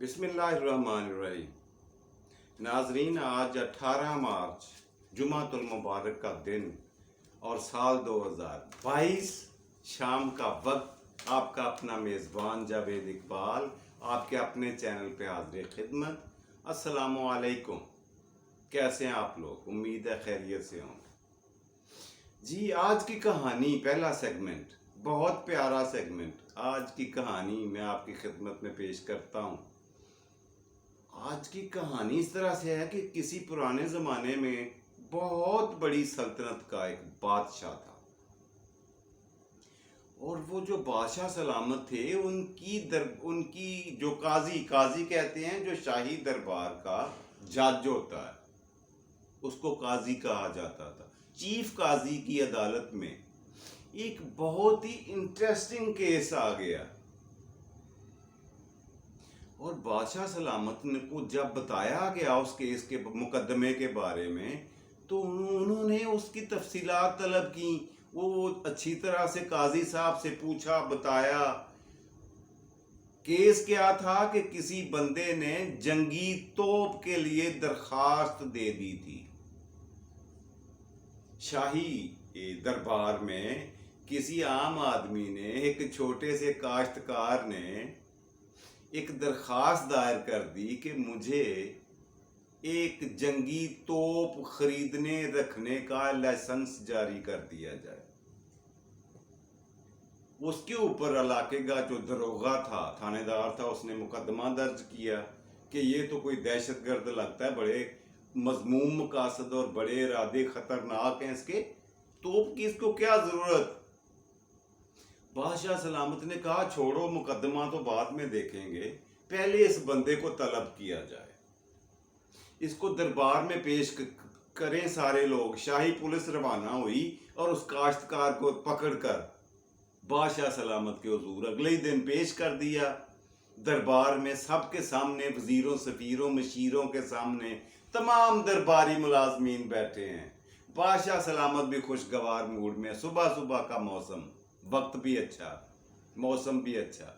बिस्मिल्लाहिर्रहमानिर्रहीम। नाजरीन, आज 18 मार्च जुमातुल मुबारक का दिन और साल 2022 शाम का वक्त। आपका अपना मेज़बान जावेद इकबाल आपके अपने चैनल पे हाजिर खिदमत। अस्सलामु अलैकुम। कैसे हैं आप लोग? उम्मीद है खैरियत से हों। जी, आज की कहानी, पहला सेगमेंट, बहुत प्यारा सेगमेंट। आज की कहानी मैं आपकी खिदमत में पेश करता हूँ। आज की कहानी इस तरह से है कि किसी पुराने ज़माने में बहुत बड़ी सल्तनत का एक बादशाह था, और वो जो बादशाह सलामत थे, उनकी जो काजी कहते हैं, जो शाही दरबार का जज होता है, उसको काजी कहा जाता था। चीफ काजी की अदालत में एक बहुत ही इंटरेस्टिंग केस आ गया, और बादशाह सलामत को जब बताया गया उस केस के मुकदमे के बारे में, तो उन्होंने उसकी तफसीलात तलब की। वो अच्छी तरह से काजी साहब से पूछा, बताया। केस क्या था कि किसी बंदे ने जंगी तोप के लिए दरखास्त दे दी थी। शाही दरबार में किसी आम आदमी ने, एक छोटे से काश्तकार ने एक दरखास्त दायर कर दी कि मुझे एक जंगी तोप खरीदने रखने का लाइसेंस जारी कर दिया जाए। उसके ऊपर इलाके का जो दरोगा था, थानेदार था, उसने मुकदमा दर्ज किया कि ये तो कोई दहशतगर्द लगता है, बड़े मजमूम मकासद और बड़े इरादे खतरनाक हैं इसके, तोप की इसको क्या जरूरत। बादशाह सलामत ने कहा, छोड़ो, मुकदमा तो बाद में देखेंगे, पहले इस बंदे को तलब किया जाए, इसको दरबार में पेश करें सारे लोग। शाही पुलिस रवाना हुई और उस काश्तकार को पकड़कर बादशाह सलामत के हुजूर अगले ही दिन पेश कर दिया। दरबार में सबके सामने, वजीरों, सफीरों, मशीरों के सामने तमाम दरबारी मुलाजमीन बैठे हैं। बादशाह सलामत भी खुशगवार मूड में, सुबह सुबह का मौसम, वक्त भी अच्छा, मौसम भी अच्छा।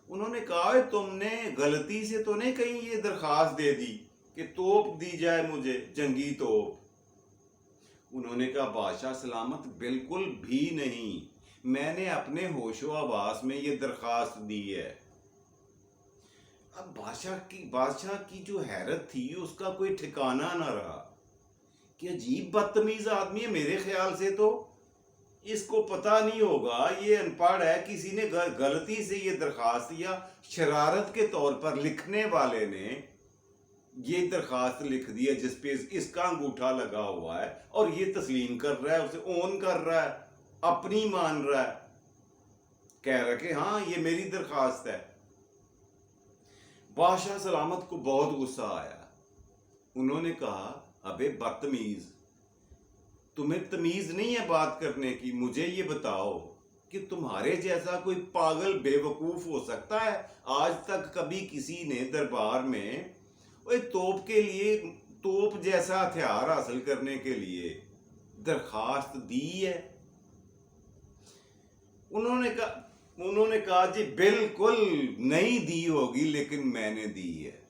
उन्होंने कहा, तुमने गलती से तो नहीं कहीं ये दरखास्त दे दी कि तोप दी जाए मुझे, जंगी तोप? उन्होंने कहा, बादशाह सलामत, बिल्कुल भी नहीं, मैंने अपने होशो आवास में ये दरखास्त दी है। अब बादशाह की जो हैरत थी, उसका कोई ठिकाना ना रहा कि अजीब बदतमीज आदमी है। मेरे ख्याल से तो इसको पता नहीं होगा, ये अनपढ़ है, किसी ने गलती से ये दरखास्त या शरारत के तौर पर लिखने वाले ने ये दरखास्त लिख दिया जिसपे इसका अंगूठा लगा हुआ है, और ये तस्लीम कर रहा है, उसे ओन कर रहा है, अपनी मान रहा है, कह रहा कि हाँ ये मेरी दरखास्त है। बादशाह सलामत को बहुत गुस्सा आया। उन्होंने कहा, अबे बदतमीज, तुम्हें तमीज नहीं है बात करने की? मुझे ये बताओ कि तुम्हारे जैसा कोई पागल बेवकूफ हो सकता है? आज तक कभी किसी ने दरबार में तोप के लिए, तोप जैसा हथियार हासिल करने के लिए दरखास्त दी है? उन्होंने कहा, जी बिल्कुल नहीं दी होगी, लेकिन मैंने दी है।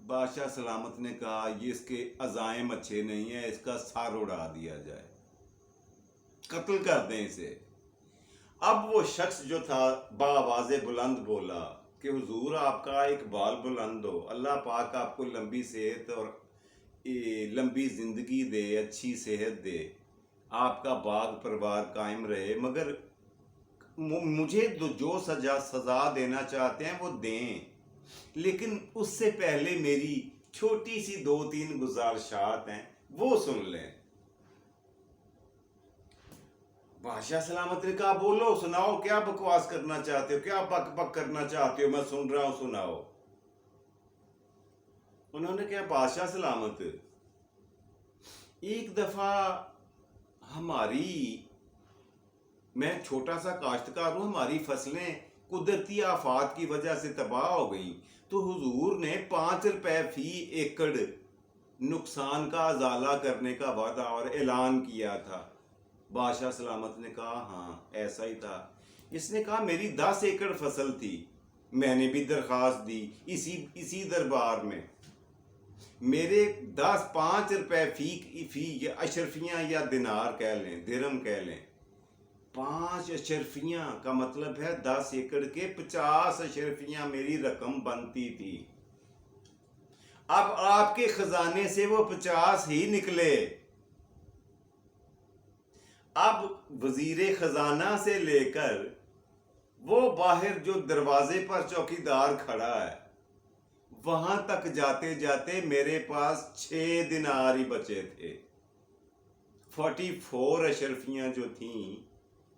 बादशाह सलामत ने कहा, ये इसके अज़ाइम अच्छे नहीं है, इसका सर उड़ा दिया जाए, कत्ल कर दें इसे। अब वो शख्स जो था बावाज़े बुलंद बोला कि हुजूर, आपका इकबाल बुलंद हो, अल्लाह पाक आपको लंबी सेहत और लंबी ज़िंदगी दे, अच्छी सेहत दे, आपका बाग परिवार कायम रहे, मगर मुझे जो सज़ा देना चाहते हैं वो दें, लेकिन उससे पहले मेरी छोटी सी 2-3 गुजारिशात हैं, वो सुन लें। बादशाह सलामत ने कहा, बोलो, सुनाओ, क्या बकवास करना चाहते हो, क्या बक बक करना चाहते हो, मैं सुन रहा हूं, सुनाओ। उन्होंने कहा, बादशाह सलामत, एक दफा मैं छोटा सा काश्तकार हूं, हमारी फसलें कुदरती आफात की वजह से तबाह हो गई, तो हुजूर ने 5 रुपए फी एकड़ नुकसान का अजाला करने का वादा और ऐलान किया था। बादशाह सलामत ने कहा, हाँ ऐसा ही था। इसने कहा, मेरी 10 एकड़ फसल थी, میں نے بھی درخواست دی اسی دربار میں، میرے 5 فی یا اشرفیاں یا دینار کہہ لیں، درہم کہہ لیں، 5 اشرفیاں کا مطلب ہے 10 ایکڑ کے 50 اشرفیاں میری رقم بنتی تھی۔ اب آپ کے خزانے سے وہ 50 ہی نکلے۔ اب وزیر خزانہ سے لے کر وہ باہر جو دروازے پر چوکیدار کھڑا ہے وہاں تک جاتے جاتے میرے پاس 6 دینار ہی بچے تھے۔ 44 اشرفیاں جو تھیں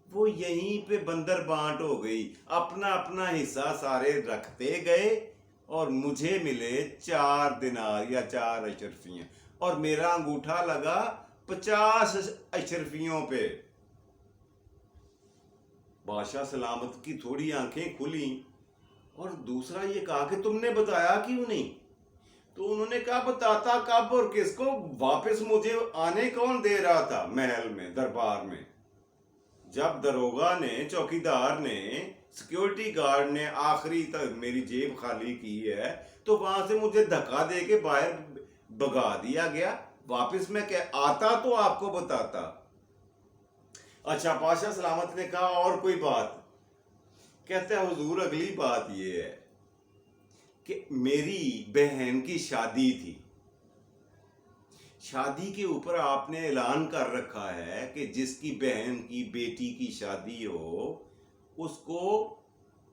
وہ یہیں پہ بندر بانٹ ہو گئی، اپنا اپنا حصہ سارے رکھتے گئے اور مجھے ملے 4 دینار یا 4 اشرفیاں، اور میرا انگوٹھا لگا 50 اشرفیوں پہ۔ بادشاہ سلامت کی تھوڑی آنکھیں کھلیں، اور دوسرا یہ کہا کہ تم نے بتایا کیوں نہیں؟ تو انہوں نے کہا بتاتا کب اور کس کو، واپس مجھے آنے کون دے رہا تھا محل میں، دربار میں؟ جب دروگا نے، چوکیدار نے، سیکیورٹی گارڈ نے آخری تک میری جیب خالی کی ہے تو وہاں سے مجھے دھکا دے کے باہر بھگا دیا گیا۔ واپس میں کہ آتا تو آپ کو بتاتا۔ اچھا، پاشا سلامت نے کہا اور کوئی بات؟ کہتا ہے حضور اگلی بات یہ ہے کہ میری بہن کی شادی تھی، شادی کے اوپر آپ نے اعلان کر رکھا ہے کہ جس کی بہن کی بیٹی کی شادی ہو اس کو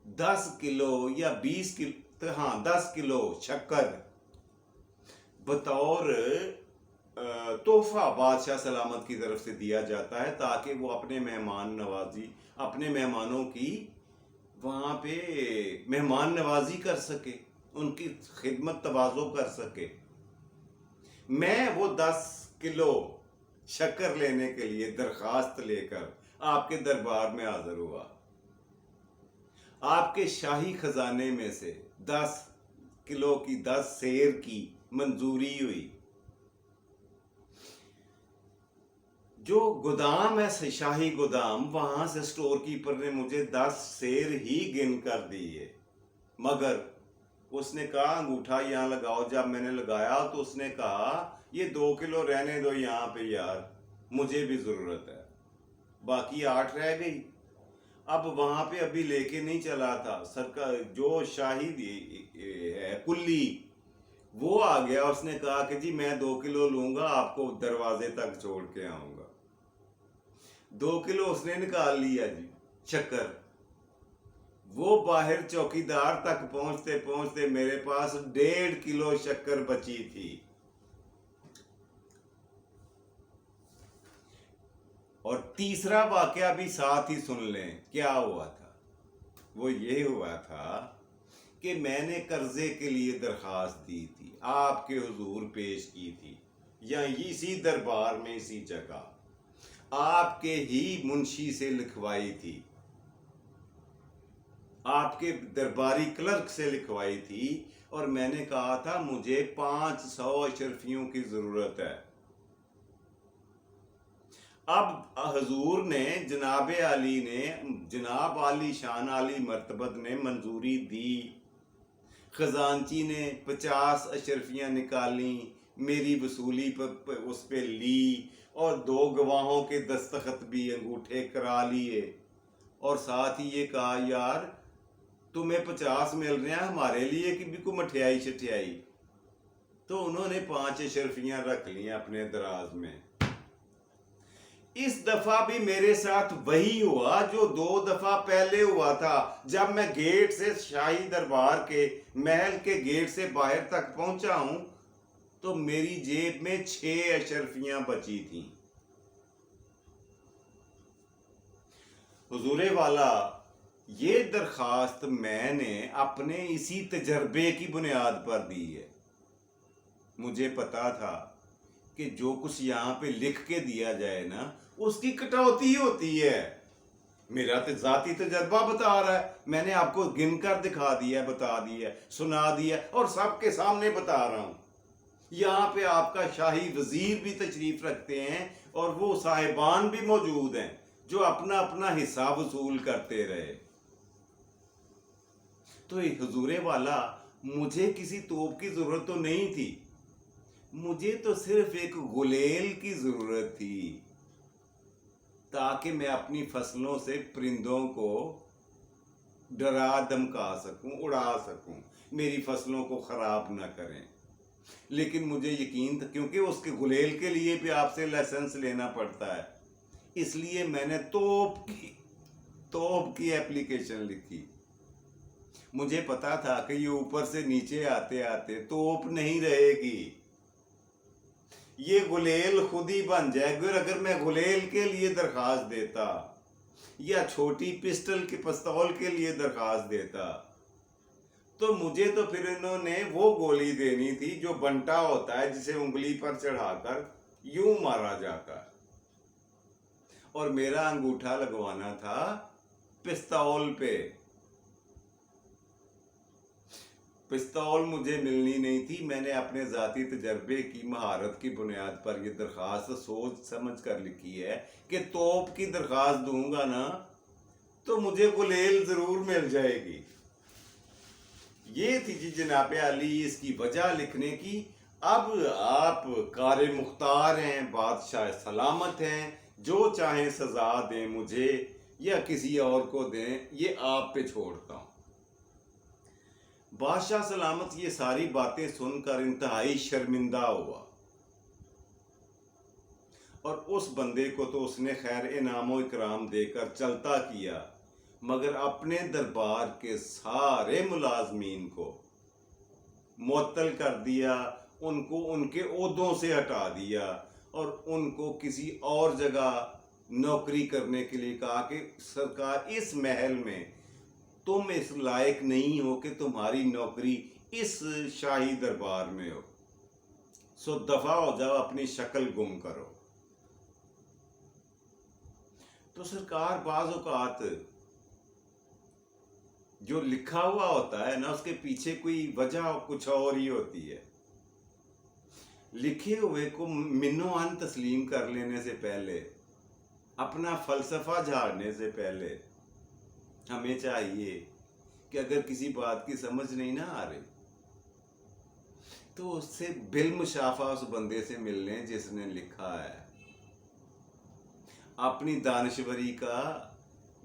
10 کلو یا 20 کلو، 10 کلو شکر بطور تحفہ بادشاہ سلامت کی طرف سے دیا جاتا ہے، تاکہ وہ اپنے مہمان نوازی، اپنے مہمانوں کی وہاں پہ مہمان نوازی کر سکے، ان کی خدمت تواضع کر سکے۔ میں وہ 10 کلو شکر لینے کے لیے درخواست لے کر آپ کے دربار میں حاضر ہوا۔ آپ کے شاہی خزانے میں سے 10 کلو کی 10 سیر کی منظوری ہوئی۔ جو گودام ہے شاہی گودام، وہاں سے سٹور کیپر نے مجھے 10 سیر ہی گن کر دیے، مگر اس نے کہا انگوٹھا یہاں لگاؤ۔ جب میں نے لگایا تو اس نے کہا یہ 2 کلو رہنے دو یہاں پہ یار، مجھے بھی ضرورت ہے، باقی 8 رہ گئی۔ اب وہاں پہ ابھی لے کے نہیں چلا تھا، سرکار جو شاہی ہے کلی وہ آ گیا، اس نے کہا کہ جی میں 2 کلو لوں گا، آپ کو دروازے تک چھوڑ کے آؤں گا۔ 2 کلو اس نے نکال لیا جی شکر۔ وہ باہر چوکیدار تک پہنچتے پہنچتے میرے پاس 1.5 کلو شکر بچی تھی۔ اور تیسرا واقعہ بھی ساتھ ہی سن لیں کیا ہوا تھا۔ وہ یہ ہوا تھا کہ میں نے قرضے کے لیے درخواست دی تھی، آپ کے حضور پیش کی تھی، یا اسی دربار میں اسی جگہ آپ کے ہی منشی سے لکھوائی تھی، آپ کے درباری کلرک سے لکھوائی تھی، اور میں نے کہا تھا مجھے 500 اشرفیوں کی ضرورت ہے۔ اب حضور نے، جناب علی نے، جناب علی شان علی مرتبت نے منظوری دی۔ خزانچی نے 50 اشرفیاں نکالیں، میری وصولی پر اس پہ لی، اور 2 گواہوں کے دستخط بھی انگوٹھے کرا لیے، اور ساتھ ہی یہ کہا یار تمہیں 50 مل رہے ہیں، ہمارے لیے کہ بھی کوئی مٹھیائی شٹھیائی۔ تو انہوں نے 5 اشرفیاں رکھ لی اپنے دراز میں۔ اس دفعہ بھی میرے ساتھ وہی ہوا جو 2 دفعہ پہلے ہوا تھا۔ جب میں گیٹ سے، شاہی دربار کے محل کے گیٹ سے باہر تک پہنچا ہوں تو میری جیب میں 6 اشرفیاں بچی تھیں۔ حضور والا، یہ درخواست میں نے اپنے اسی تجربے کی بنیاد پر دی ہے۔ مجھے پتا تھا کہ جو کچھ یہاں پہ لکھ کے دیا جائے نا اس کی کٹوتی ہوتی ہے۔ میرا ذاتی تجربہ بتا رہا ہے، میں نے آپ کو گن کر دکھا دیا ہے، بتا دیا ہے، سنا دیا ہے، اور سب کے سامنے بتا رہا ہوں۔ یہاں پہ آپ کا شاہی وزیر بھی تشریف رکھتے ہیں، اور وہ صاحبان بھی موجود ہیں جو اپنا اپنا حصہ وصول کرتے رہے۔ तो हुजूरे वाला, मुझे किसी तोप की ज़रूरत तो नहीं थी, मुझे तो सिर्फ एक गुलेल की ज़रूरत थी, ताकि मैं अपनी फसलों से परिंदों को डरा धमका सकूं, उड़ा सकूं, मेरी फसलों को ख़राब ना करें। लेकिन मुझे यकीन था, क्योंकि उसके गुलेल के लिए भी आपसे लाइसेंस लेना पड़ता है, इसलिए मैंने तोप की एप्लीकेशन लिखी। मुझे पता था कि ये ऊपर से नीचे आते आते तोप नहीं रहेगी, ये गुलेल खुद ही बन जाएगी। और अगर मैं गुलेल के लिए दरखास्त देता या छोटी पिस्तौल के लिए दरखास्त देता, तो मुझे तो फिर इन्होंने वो गोली देनी थी जो बंटा होता है, जिसे उंगली पर चढ़ाकर यूं मारा जाता है, और मेरा अंगूठा लगवाना था पिस्तौल पे। पिस्तौल मुझे मिलनी नहीं थी। मैंने अपने ज़ाती तजर्बे की महारत की बुनियाद पर यह दरख्वास्त सोच समझ कर लिखी है कि तोप की दरख्वास्त दूंगा ना तो मुझे गुलेल ज़रूर मिल जाएगी। ये थी जी जनाब अली इसकी वजह लिखने की। अब आप कार मुख्तार हैं, बादशाह सलामत हैं, जो चाहें सज़ा दें मुझे या किसी और को दें, ये आप पे छोड़ता हूँ। बादशाह सलामत ये सारी बातें सुनकर इंतहाई शर्मिंदा हुआ, और उस बंदे को तो उसने खैर इनाम इकराम देकर चलता किया, मगर अपने दरबार के सारे मुलाजमीन को मुअत्तल कर दिया, उनको उनके ओहदों से हटा दिया और उनको किसी और जगह नौकरी करने के लिए कहा कि सरकार, इस महल में तुम इस लायक नहीं हो कि तुम्हारी नौकरी इस शाही दरबार में हो, सो दफा हो जाओ, अपनी शक्ल गुम करो। तो सरकार बाज़ औक़ात जो लिखा हुआ होता है ना, उसके पीछे कोई वजह कुछ और ही होती है। लिखे हुए को मिन्नो अन तस्लीम कर लेने से पहले, अपना फलसफा झाड़ने से पहले, हमें चाहिए कि अगर किसी बात की समझ नहीं ना आ रही तो उससे बिलमुशाफा उस बंदे से मिल लें जिसने लिखा है। अपनी दानश्वरी का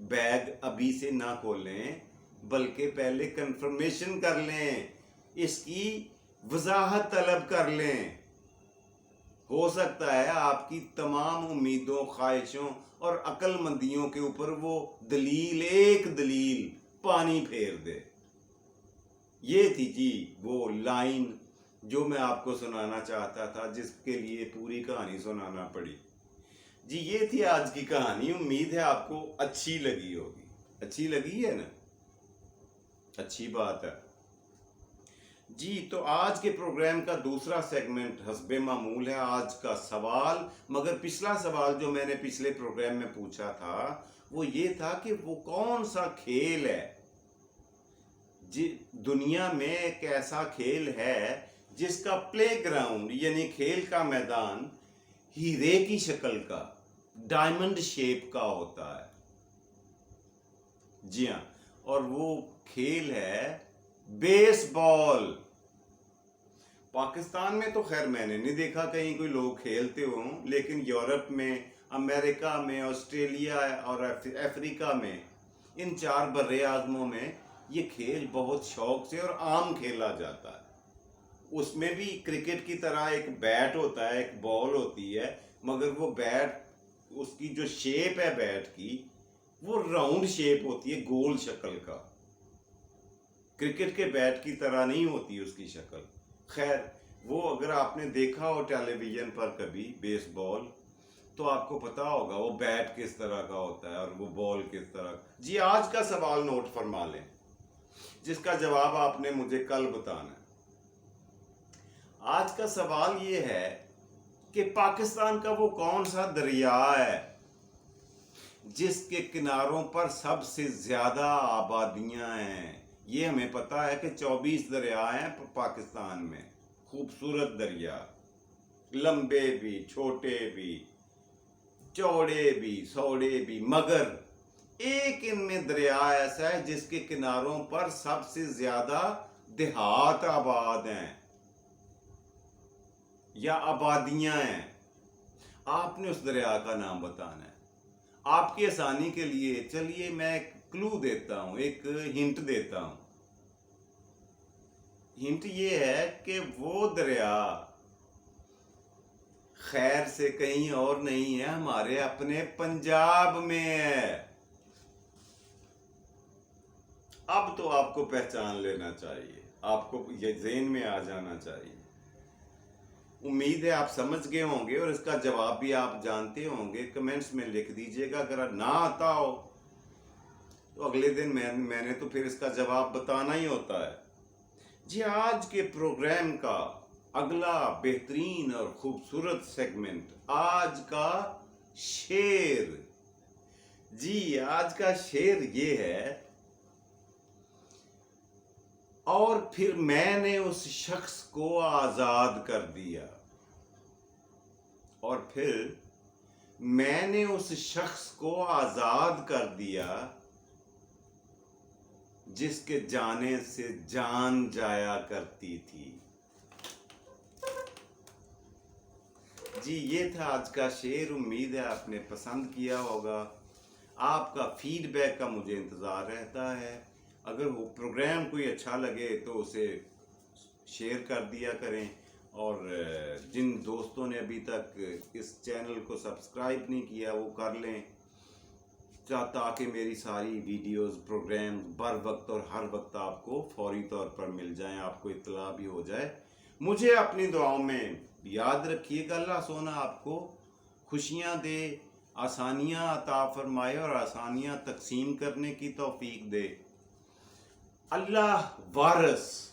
बैग अभी से ना खोलें, बल्कि पहले कंफर्मेशन कर लें, इसकी वजाहत तलब कर लें। हो सकता है आपकी तमाम उम्मीदों, ख्वाहिशों और अक्लमंदियों के ऊपर वो एक दलील पानी फेर दे। ये थी जी वो लाइन जो मैं आपको सुनाना चाहता था, जिसके लिए पूरी कहानी सुनाना पड़ी। जी ये थी आज की कहानी। उम्मीद है आपको अच्छी लगी होगी। अच्छी लगी है ना? अच्छी बात है जी। तो आज के प्रोग्राम का दूसरा सेगमेंट हस्बे मामूल है आज का सवाल। मगर पिछला सवाल जो मैंने पिछले प्रोग्राम में पूछा था वो ये था कि वो कौन सा खेल है जी दुनिया में एक ऐसा खेल है जिसका प्लेग्राउंड यानी खेल का मैदान हीरे की शक्ल का, डायमंड शेप का होता है। जी हाँ, और वो खेल है बेसबॉल। पाकिस्तान में तो खैर मैंने नहीं देखा कहीं कोई लोग खेलते हों, लेकिन यूरोप में, अमेरिका में, ऑस्ट्रेलिया और अफ्रीका में, इन 4 बर्रे आज़मों में ये खेल बहुत शौक से और आम खेला जाता है। उसमें भी क्रिकेट की तरह एक बैट होता है, एक बॉल होती है, मगर वो बैट, उसकी जो शेप है बैट की, वो राउंड शेप होती है, गोल शक्ल का। क्रिकेट के बैट की तरह नहीं होती उसकी शक्ल। खैर वो अगर आपने देखा हो टेलीविज़न पर कभी बेसबॉल, तो आपको पता होगा वो बैट किस तरह का होता है और वो बॉल किस तरह। जी आज का सवाल नोट फरमा लें, जिसका जवाब आपने मुझे कल बताना है। आज का सवाल ये है कि पाकिस्तान का वो कौन सा दरिया है जिसके किनारों पर सबसे ज्यादा आबादियां हैं। ये हमें पता है कि 24 दरिया हैं पाकिस्तान में, खूबसूरत दरिया, लंबे भी, छोटे भी, चौड़े भी, सौड़े भी, मगर ایک ان میں دریا ایسا ہے جس کے کناروں پر سب سے زیادہ دیہات آباد ہیں یا آبادیاں ہیں. آپ نے اس دریا کا نام بتانا ہے. آپ کی آسانی کے لیے چلیے میں ایک کلو دیتا ہوں, ایک ہنٹ دیتا ہوں. ہنٹ یہ ہے کہ وہ دریا خیر سے کہیں اور نہیں ہے, ہمارے اپنے پنجاب میں ہے. اب تو آپ کو پہچان لینا چاہیے, آپ کو یہ ذہن میں آ جانا چاہیے. امید ہے آپ سمجھ گئے ہوں گے اور اس کا جواب بھی آپ جانتے ہوں گے. کمنٹس میں لکھ دیجئے گا. اگر نہ آتا ہو تو اگلے دن میں نے تو پھر اس کا جواب بتانا ہی ہوتا ہے. جی, آج کے پروگرام کا اگلا بہترین اور خوبصورت سیگمنٹ آج کا شعر. جی, آج کا شعر یہ ہے, اور پھر میں نے اس شخص کو آزاد کر دیا. اور پھر میں نے اس شخص کو آزاد کر دیا جس کے جانے سے جان جایا کرتی تھی. جی, یہ تھا آج کا شعر. امید ہے آپ نے پسند کیا ہوگا. آپ کا فیڈ بیک کا مجھے انتظار رہتا ہے. اگر وہ پروگرام کوئی اچھا لگے تو اسے شیئر کر دیا کریں, اور جن دوستوں نے ابھی تک اس چینل کو سبسکرائب نہیں کیا وہ کر لیں, تاکہ میری ساری ویڈیوز, پروگرام بر وقت اور ہر وقت آپ کو فوری طور پر مل جائیں, آپ کو اطلاع بھی ہو جائے. مجھے اپنی دعاؤں میں یاد رکھیے گا. اللہ سونا آپ کو خوشیاں دے, آسانیاں عطا فرمائے اور آسانیاں تقسیم کرنے کی توفیق دے. اللہ وارث.